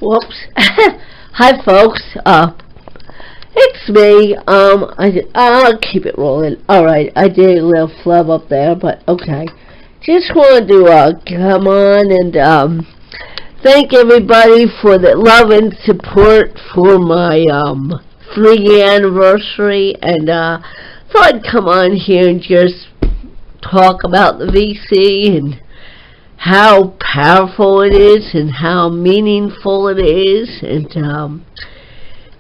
Whoops. Hi, folks. It's me. I'll keep it rolling. Alright, I did a little flub up there, but okay. Just wanted to, come on and, thank everybody for the love and support for my, 3-year anniversary, and, thought I'd come on here and just talk about the VC and how powerful it is and how meaningful it is, and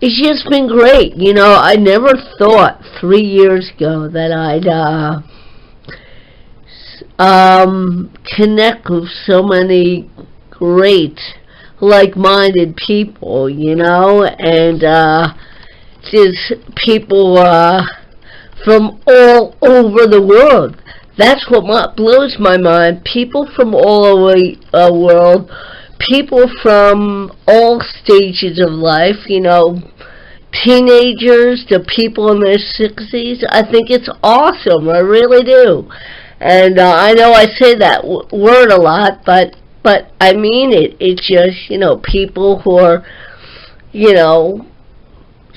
it's just been great. You know, I never thought 3 years ago that I'd connect with so many great like-minded people, you know, and just people from all over the world. That's what blows my mind. People from all over the world, people from all stages of life, you know, teenagers to people in their 60s. I think it's awesome. I really do. And I know I say that word a lot, but I mean it. It's just, you know, people who are, you know,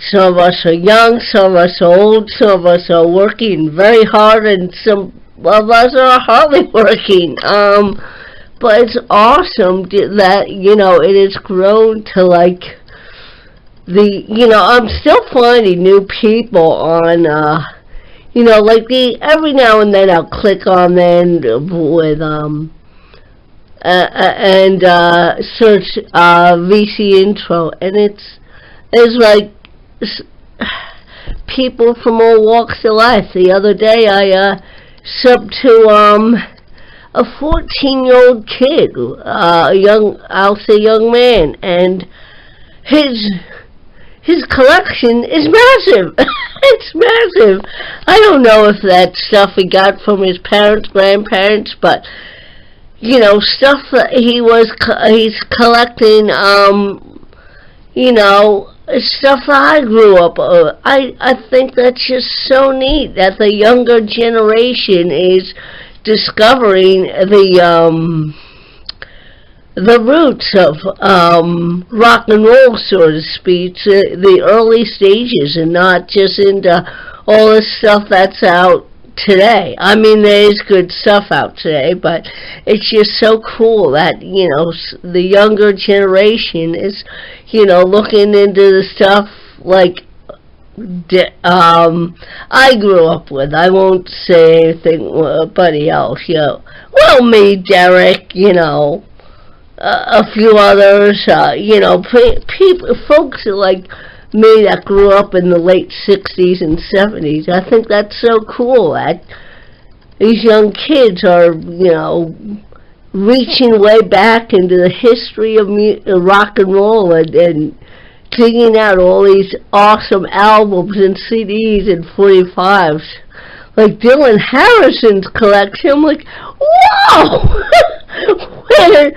some of us are young, some of us are old, some of us are working very hard, and some of us are hardly working. But it's awesome that, you know, it has grown to, like, you know, I'm still finding new people on, you know, like every now and then I'll click on them with, and search, VC intro, and it's like, people from all walks of life. The other day I, subbed to, a 14-year-old kid, I'll say young man, and his collection is massive. It's massive. I don't know if that stuff he got from his parents, grandparents, but, you know, stuff that he's collecting, you know, stuff that I grew up with. I think that's just so neat that the younger generation is discovering the roots of rock and roll, so to speak, the early stages, and not just into all the stuff that's out today. I mean, there is good stuff out today, but it's just so cool that, you know, the younger generation is, you know, looking into the stuff like I grew up with. I won't say anything anybody else, you know. Well, me, Derek, you know, a few others, you know, people, folks like me that grew up in the late 60s and 70s. I think that's so cool that these young kids are, you know, reaching way back into the history of rock and roll and digging out all these awesome albums and CDs and 45s. Like Dylan Harrison's collection. I'm like, whoa! I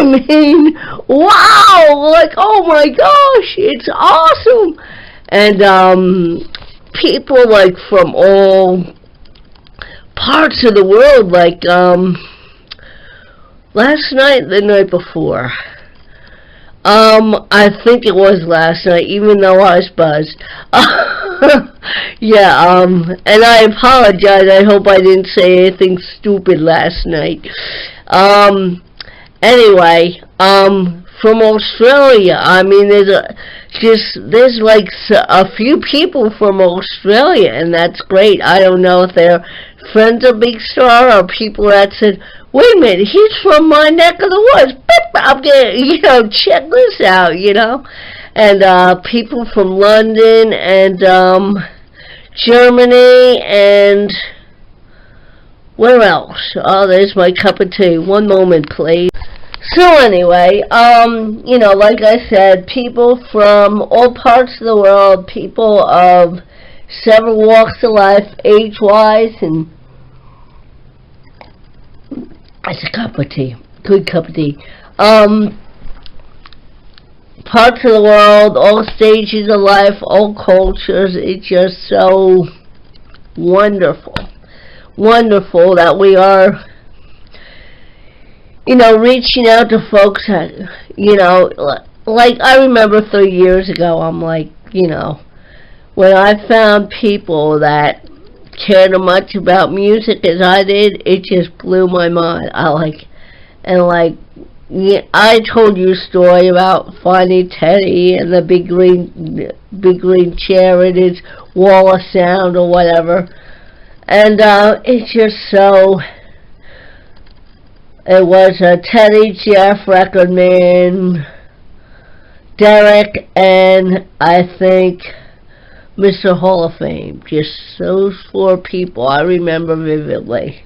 mean, wow! Like, oh my gosh, it's awesome! And people like from all parts of the world, like last night, the night before, I think it was last night, even though I was buzzed. Yeah, and I apologize. I hope I didn't say anything stupid last night. Anyway, from Australia, I mean, there's like a few people from Australia, and that's great. I don't know if they're friends of Big Star or people that said, wait a minute, he's from my neck of the woods. I'm gonna, you know, check this out, you know. And people from London and Germany and where else? Oh, there's my cup of tea. One moment, please. So anyway, you know, like I said, people from all parts of the world, people of several walks of life, age-wise, and it's a cup of tea. Good cup of tea. Parts of the world, all stages of life, all cultures. It's just so wonderful. Wonderful that we are, you know, reaching out to folks that, you know, like, I remember 3 years ago, I'm like, you know, when I found people that cared as much about music as I did, it just blew my mind. Yeah, I told you a story about finding Teddy and the big green chair in his wall of sound or whatever. And it's just so. It was Teddy, Jeff, Recordman, Derek, and I think Mr. Hall of Fame. Just those 4 people I remember vividly.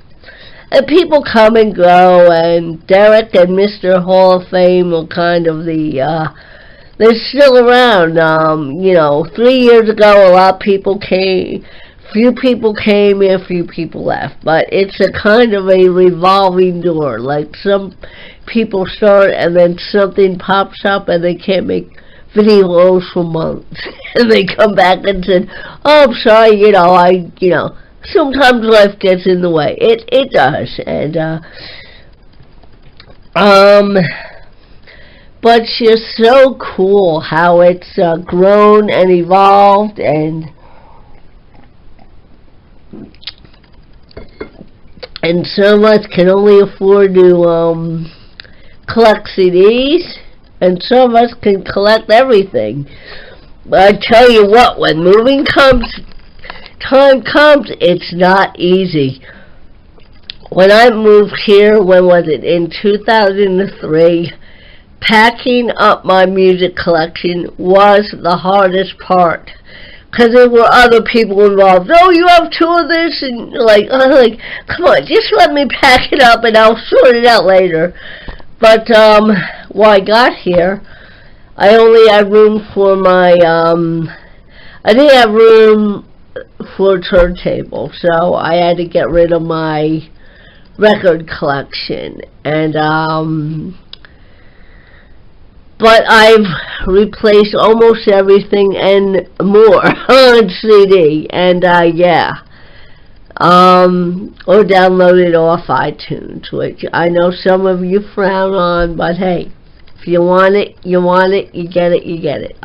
And people come and go, and Derek and Mr. Hall of Fame are kind of they're still around. You know, 3 years ago, a lot of people came, few people came and few people left. But it's a kind of a revolving door. Like, some people start, and then something pops up, and they can't make videos for months. And they come back and say, oh, I'm sorry, you know, sometimes life gets in the way. It does. And but it's just so cool how it's grown and evolved, and some of us can only afford to collect CDs, and some of us can collect everything. But I tell you what, when time comes, it's not easy. When I moved here, when was it? In 2003, packing up my music collection was the hardest part. Because there were other people involved. Oh, you have 2 of this? And I'm like, come on, just let me pack it up and I'll sort it out later. But when I got here, I only had room for my, I didn't have room for a turntable, so I had to get rid of my record collection. And but I've replaced almost everything and more on CD, and yeah, or downloaded off iTunes, which I know some of you frown on, but hey, if you want it, you want it, you get it, you get it.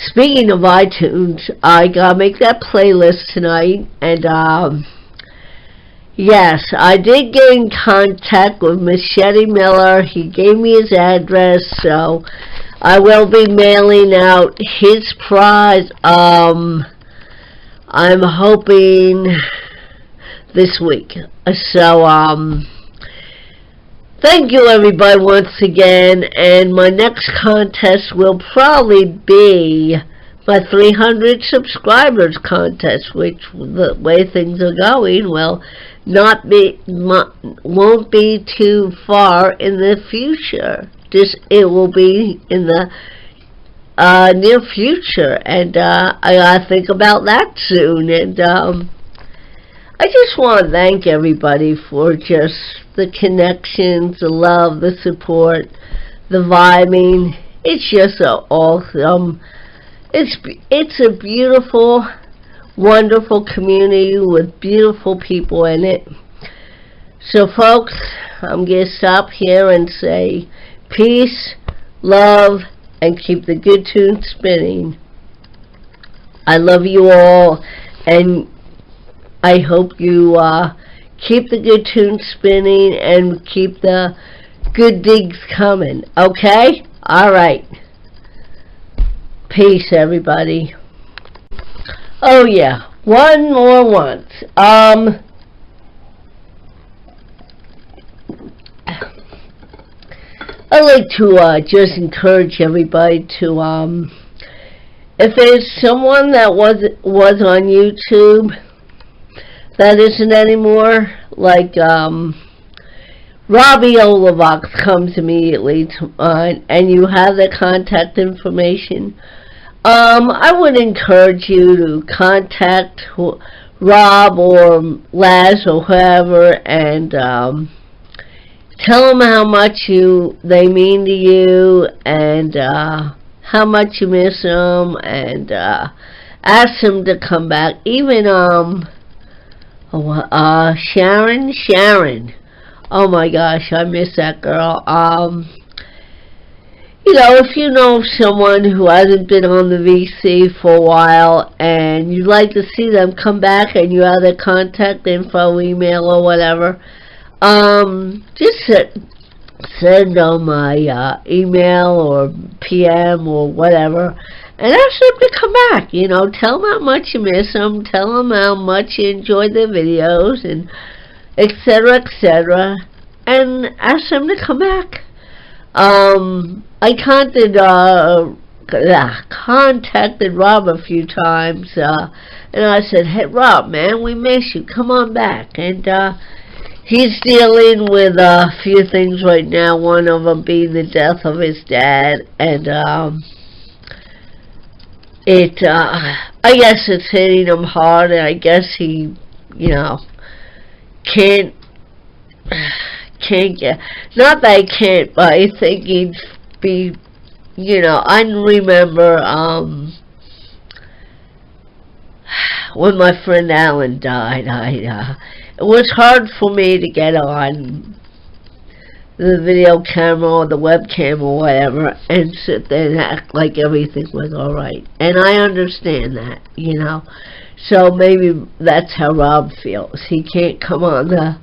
Speaking of iTunes, I gotta make that playlist tonight, and yes, I did get in contact with Machete Miller. He gave me his address, so I will be mailing out his prize. I'm hoping this week. So, thank you everybody once again, and my next contest will probably be my 300 subscribers contest, which, the way things are going, will won't be too far in the future. It will be in the near future, and I gotta think about that soon. And I just want to thank everybody for just the connections, the love, the support, the vibing. It's just awesome. It's a beautiful, wonderful community with beautiful people in it. So folks, I'm going to stop here and say peace, love, and keep the good tunes spinning. I love you all, and I hope you keep the good tunes spinning and keep the good digs coming. Okay? Alright. Peace, everybody. Oh yeah, one more once. I'd like to just encourage everybody to if there's someone that was on YouTube that isn't anymore, like Robbie Olavox comes immediately to mind, and you have the contact information. I would encourage you to contact Rob or Laz or whoever, and tell them how much they mean to you, and how much you miss them, and ask them to come back. Even Sharon. Oh my gosh, I miss that girl. you know, if you know someone who hasn't been on the VC for a while and you'd like to see them come back and you have their contact info, email or whatever, just send them my email or PM or whatever and ask them to come back. You know, tell them how much you miss them, tell them how much you enjoyed their videos, and etc., etc., and ask them to come back. I contacted Rob a few times, and I said, hey Rob, man, we miss you, come on back. And he's dealing with a few things right now, one of them being the death of his dad, and I guess it's hitting him hard, and I guess he, you know, can't get, not that I can't, but I think he'd be, you know, I remember when my friend Alan died, it was hard for me to get on the video camera or the webcam or whatever and sit there and act like everything was alright. And I understand that, you know. So maybe that's how Rob feels. He can't come on the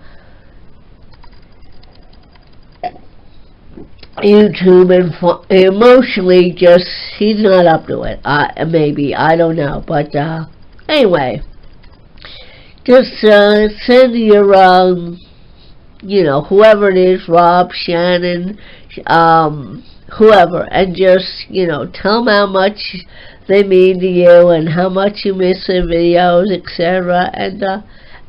YouTube and emotionally just, he's not up to it. Maybe, I don't know. But anyway, just send your, you know, whoever it is, Rob, Shannon, whoever, and just, you know, tell them how much they mean to you and how much you miss their videos, etc. And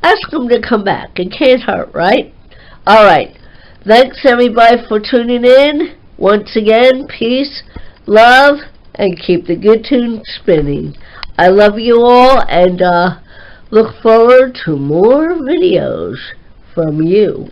ask them to come back. It can't hurt, right? Alright. Thanks everybody for tuning in. Once again, peace, love, and keep the good tune spinning. I love you all, and look forward to more videos from you.